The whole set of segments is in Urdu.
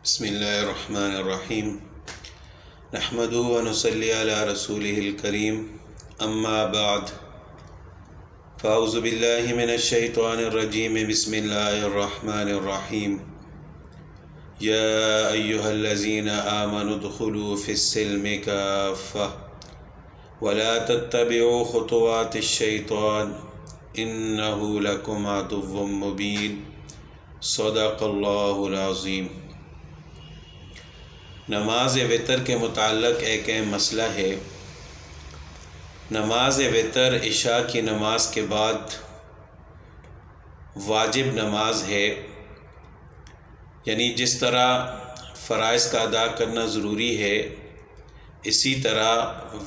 بسم اللہ الرحمن الرحیم نحمدہ ونصلی علی رسولہ الکریم اما بعد فاعوذ باللہ من الشیطان الرجیم بسم اللہ الرحمن الرحیم یا ایہا الذین آمنوا ادخلوا فی السلم کافہ ولا تتبعوا خطوات الشیطان انہ لکم عدو مبین صدق اللہ العظیم۔ نماز وتر کے متعلق ایک اہم مسئلہ ہے۔ نماز وتر عشاء کی نماز کے بعد واجب نماز ہے، یعنی جس طرح فرائض کا ادا کرنا ضروری ہے اسی طرح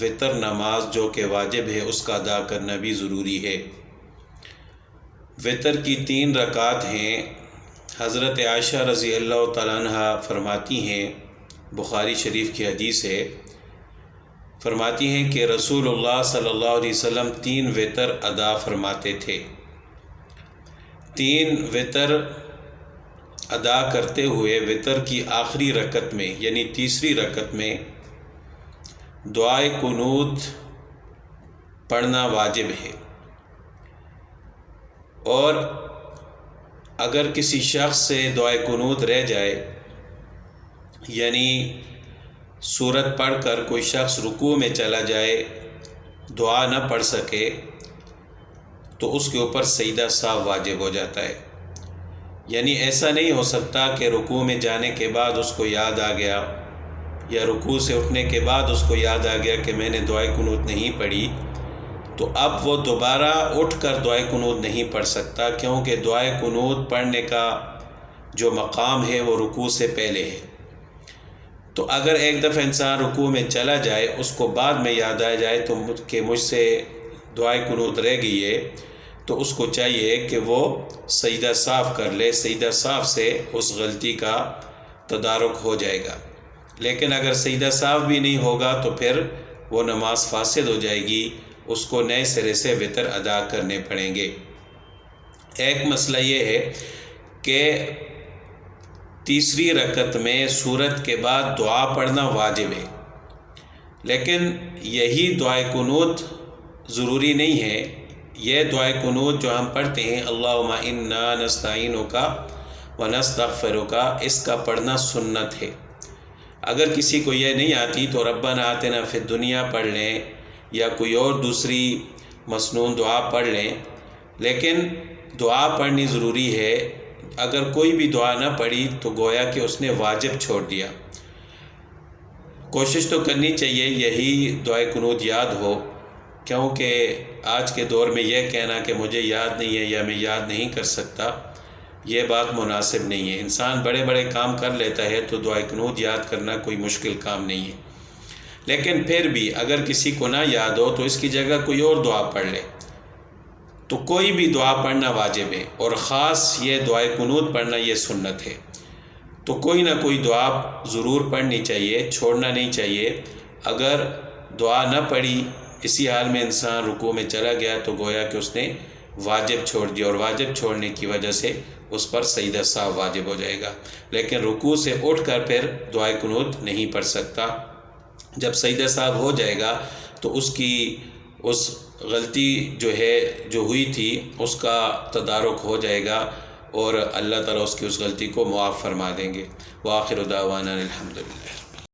وتر نماز جو کہ واجب ہے اس کا ادا کرنا بھی ضروری ہے۔ وتر کی 3 رکعات ہیں۔ حضرت عائشہ رضی اللہ تعالیٰ عنہ فرماتی ہیں، بخاری شریف کی حدیث ہے، فرماتی ہیں کہ رسول اللہ صلی اللہ علیہ وسلم 3 وتر ادا فرماتے تھے۔ 3 وتر ادا کرتے ہوئے وتر کی آخری رکعت میں یعنی تیسری رکعت میں دعائے قنوت پڑھنا واجب ہے، اور اگر کسی شخص سے دعائے قنوت رہ جائے یعنی سورت پڑھ کر کوئی شخص رکوع میں چلا جائے، دعا نہ پڑھ سکے، تو اس کے اوپر سجدہ سہو واجب ہو جاتا ہے۔ یعنی ایسا نہیں ہو سکتا کہ رکوع میں جانے کے بعد اس کو یاد آ گیا یا رکوع سے اٹھنے کے بعد اس کو یاد آ گیا کہ میں نے دعائے قنوت نہیں پڑھی، تو اب وہ دوبارہ اٹھ کر دعائے قنوت نہیں پڑھ سکتا، کیونکہ دعائے قنوت پڑھنے کا جو مقام ہے وہ رکوع سے پہلے ہے۔ تو اگر ایک دفعہ انسان رکوع میں چلا جائے، اس کو بعد میں یاد آ جائے تو کہ مجھ سے دعائے قنوت رہ گئی ہے، تو اس کو چاہیے کہ وہ سجدہ صاف کر لے، سجدہ صاف سے اس غلطی کا تدارک ہو جائے گا۔ لیکن اگر سجدہ صاف بھی نہیں ہوگا تو پھر وہ نماز فاسد ہو جائے گی، اس کو نئے سرے سے وتر ادا کرنے پڑیں گے۔ ایک مسئلہ یہ ہے کہ تیسری رکعت میں سورت کے بعد دعا پڑھنا واجب ہے، لیکن یہی دعائے قنوت ضروری نہیں ہے۔ یہ دعائے قنوت جو ہم پڑھتے ہیں اللہم انا نستعینک ونستغفرک، اس کا پڑھنا سنت ہے۔ اگر کسی کو یہ نہیں آتی تو ربنا آتنا فی الدنیا پڑھ لیں یا کوئی اور دوسری مسنون دعا پڑھ لیں، لیکن دعا پڑھنی ضروری ہے۔ اگر کوئی بھی دعا نہ پڑھی تو گویا کہ اس نے واجب چھوڑ دیا۔ کوشش تو کرنی چاہیے یہی دعائے قنوت یاد ہو، کیونکہ آج کے دور میں یہ کہنا کہ مجھے یاد نہیں ہے یا میں یاد نہیں کر سکتا، یہ بات مناسب نہیں ہے۔ انسان بڑے بڑے کام کر لیتا ہے تو دعائے قنوت یاد کرنا کوئی مشکل کام نہیں ہے، لیکن پھر بھی اگر کسی کو نہ یاد ہو تو اس کی جگہ کوئی اور دعا پڑھ لے۔ تو کوئی بھی دعا پڑھنا واجب ہے، اور خاص یہ دعائے قنوت پڑھنا یہ سنت ہے۔ تو کوئی نہ کوئی دعا ضرور پڑھنی چاہیے، چھوڑنا نہیں چاہیے۔ اگر دعا نہ پڑھی، اسی حال میں انسان رکوع میں چلا گیا تو گویا کہ اس نے واجب چھوڑ دیا، اور واجب چھوڑنے کی وجہ سے اس پر سجدہ سہو واجب ہو جائے گا۔ لیکن رکوع سے اٹھ کر پھر دعائے قنوت نہیں پڑھ سکتا۔ جب سجدہ سہو ہو جائے گا تو اس غلطی جو ہوئی تھی اس کا تدارک ہو جائے گا، اور اللہ تعالیٰ اس کی اس غلطی کو معاف فرما دیں گے۔ وآخر دعوانا الحمدللہ۔